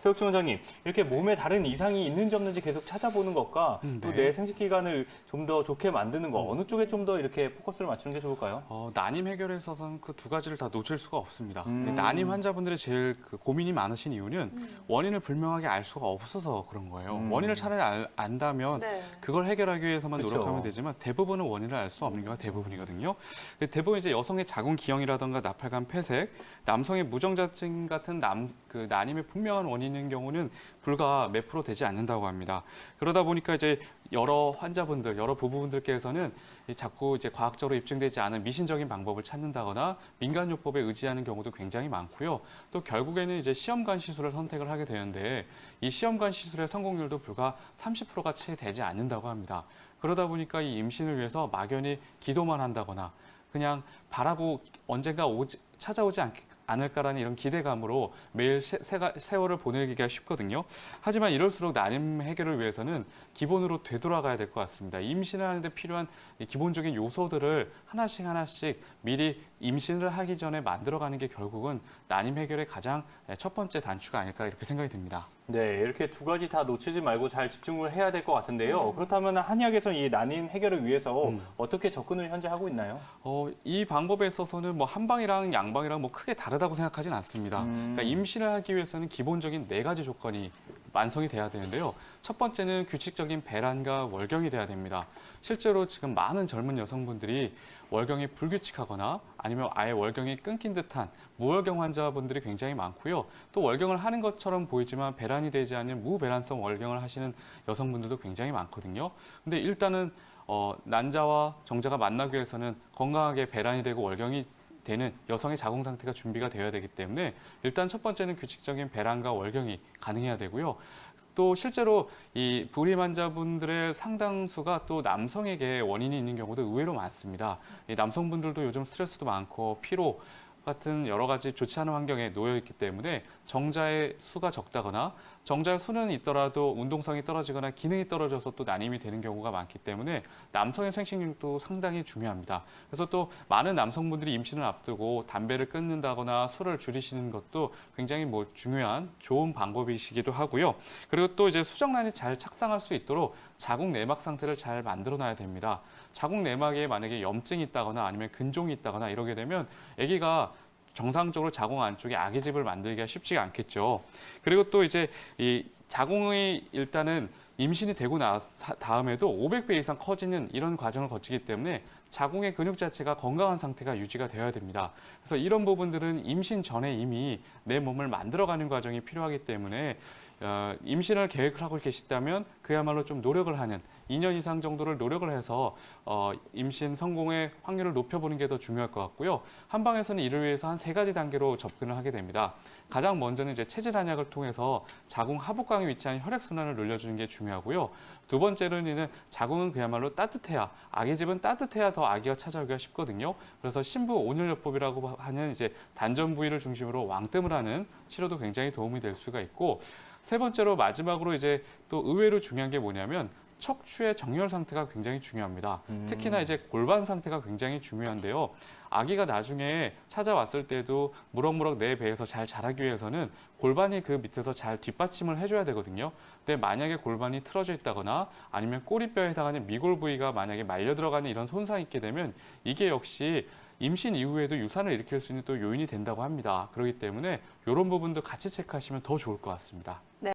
서혁준 원장님, 이렇게 몸에 다른 이상이 있는지 없는지 계속 찾아보는 것과 또 네. 내 생식 기간을 좀 더 좋게 만드는 거, 어느 쪽에 좀 더 이렇게 포커스를 맞추는 게 좋을까요? 난임 해결에 있어서는 그 두 가지를 다 놓칠 수가 없습니다. 음. 난임 환자분들의 제일 그 고민이 많으신 이유는 원인을 분명하게 알 수가 없어서 그런 거예요. 원인을 차라리 안다면 네. 그걸 해결하기 위해서만 그쵸. 노력하면 되지만 대부분은 원인을 알 수 없는 경우가 대부분이거든요. 대부분 이제 여성의 자궁 기형이라든가 나팔관 폐색, 남성의 무정자증 같은 난임의 분명한 원인인 경우는 불과 몇 프로 되지 않는다고 합니다. 그러다 보니까 이제 여러 환자분들, 여러 부부분들께서는 자꾸 이제 과학적으로 입증되지 않은 미신적인 방법을 찾는다거나 민간요법에 의지하는 경우도 굉장히 많고요. 또 결국에는 이제 시험관 시술을 선택을 하게 되는데 이 시험관 시술의 성공률도 불과 30%가 채 되지 않는다고 합니다. 그러다 보니까 이 임신을 위해서 막연히 기도만 한다거나 그냥 바라고 언젠가 찾아오지 않을까라는 이런 기대감으로 매일 세월을 보내기가 쉽거든요. 하지만 이럴수록 난임 해결을 위해서는 기본으로 되돌아가야 될 것 같습니다. 임신을 하는데 필요한 기본적인 요소들을 하나씩 미리 임신을 하기 전에 만들어가는 게 결국은 난임 해결의 가장 첫 번째 단추가 아닐까 이렇게 생각이 듭니다. 네, 이렇게 두 가지 다 놓치지 말고 잘 집중을 해야 될 것 같은데요. 그렇다면 한의학에서는 이 난임 해결을 위해서 어떻게 접근을 현재 하고 있나요? 이 방법에 있어서는 뭐 한방이랑 양방이랑 뭐 크게 다르다고 생각하진 않습니다. 그러니까 임신을 하기 위해서는 기본적인 4가지 조건이 완성이 돼야 되는데요. 첫 번째는 규칙적인 배란과 월경이 돼야 됩니다. 실제로 지금 많은 젊은 여성분들이 월경이 불규칙하거나 아니면 아예 월경이 끊긴 듯한 무월경 환자분들이 굉장히 많고요. 또 월경을 하는 것처럼 보이지만 배란이 되지 않는 무배란성 월경을 하시는 여성분들도 굉장히 많거든요. 근데 일단은 난자와 정자가 만나기 위해서는 건강하게 배란이 되고 월경이 되는 여성의 자궁 상태가 준비가 되어야 되기 때문에 일단 첫 번째는 규칙적인 배란과 월경이 가능해야 되고요. 또 실제로 이 불임 환자분들의 상당수가 또 남성에게 원인이 있는 경우도 의외로 많습니다. 이 남성분들도 요즘 스트레스도 많고 피로 같은 여러 가지 좋지 않은 환경에 놓여 있기 때문에 정자의 수가 적다거나 정자의 수는 있더라도 운동성이 떨어지거나 기능이 떨어져서 또 난임이 되는 경우가 많기 때문에 남성의 생식력도 상당히 중요합니다. 그래서 또 많은 남성분들이 임신을 앞두고 담배를 끊는다거나 술을 줄이시는 것도 굉장히 중요한 좋은 방법이시기도 하고요. 그리고 또 이제 수정란이 잘 착상할 수 있도록 자궁 내막 상태를 잘 만들어 놔야 됩니다. 자궁 내막에 만약에 염증이 있다거나 아니면 근종이 있다거나 이러게 되면 아기가 정상적으로 자궁 안쪽에 아기 집을 만들기가 쉽지가 않겠죠. 그리고 또 이제 이 자궁이 일단은 임신이 되고 다음에도 500배 이상 커지는 이런 과정을 거치기 때문에 자궁의 근육 자체가 건강한 상태가 유지가 되어야 됩니다. 그래서 이런 부분들은 임신 전에 이미 내 몸을 만들어가는 과정이 필요하기 때문에 임신을 계획을 하고 계시다면 그야말로 좀 노력을 하는 2년 이상 정도를 노력을 해서 임신 성공의 확률을 높여보는 게 더 중요할 것 같고요. 한방에서는 이를 위해서 한 3가지 단계로 접근을 하게 됩니다. 가장 먼저는 이제 체질 한약을 통해서 자궁 하복강에 위치한 혈액순환을 늘려주는 게 중요하고요. 두 번째로는 자궁은 그야말로 따뜻해야, 아기 집은 따뜻해야 더 아기가 찾아오기가 쉽거든요. 그래서 신부 온열요법이라고 하는 이제 단전 부위를 중심으로 왕뜸을 하는 치료도 굉장히 도움이 될 수가 있고, 세 번째로 마지막으로 이제 또 의외로 중요한 게 뭐냐면 척추의 정렬 상태가 굉장히 중요합니다. 특히나 이제 골반 상태가 굉장히 중요한데요. 아기가 나중에 찾아왔을 때도 무럭무럭 내 배에서 잘 자라기 위해서는 골반이 그 밑에서 잘 뒷받침을 해줘야 되거든요. 근데 만약에 골반이 틀어져 있다거나 아니면 꼬리뼈에 해당하는 미골 부위가 만약에 말려 들어가는 이런 손상이 있게 되면 이게 역시 임신 이후에도 유산을 일으킬 수 있는 또 요인이 된다고 합니다. 그렇기 때문에 이런 부분도 같이 체크하시면 더 좋을 것 같습니다. 네.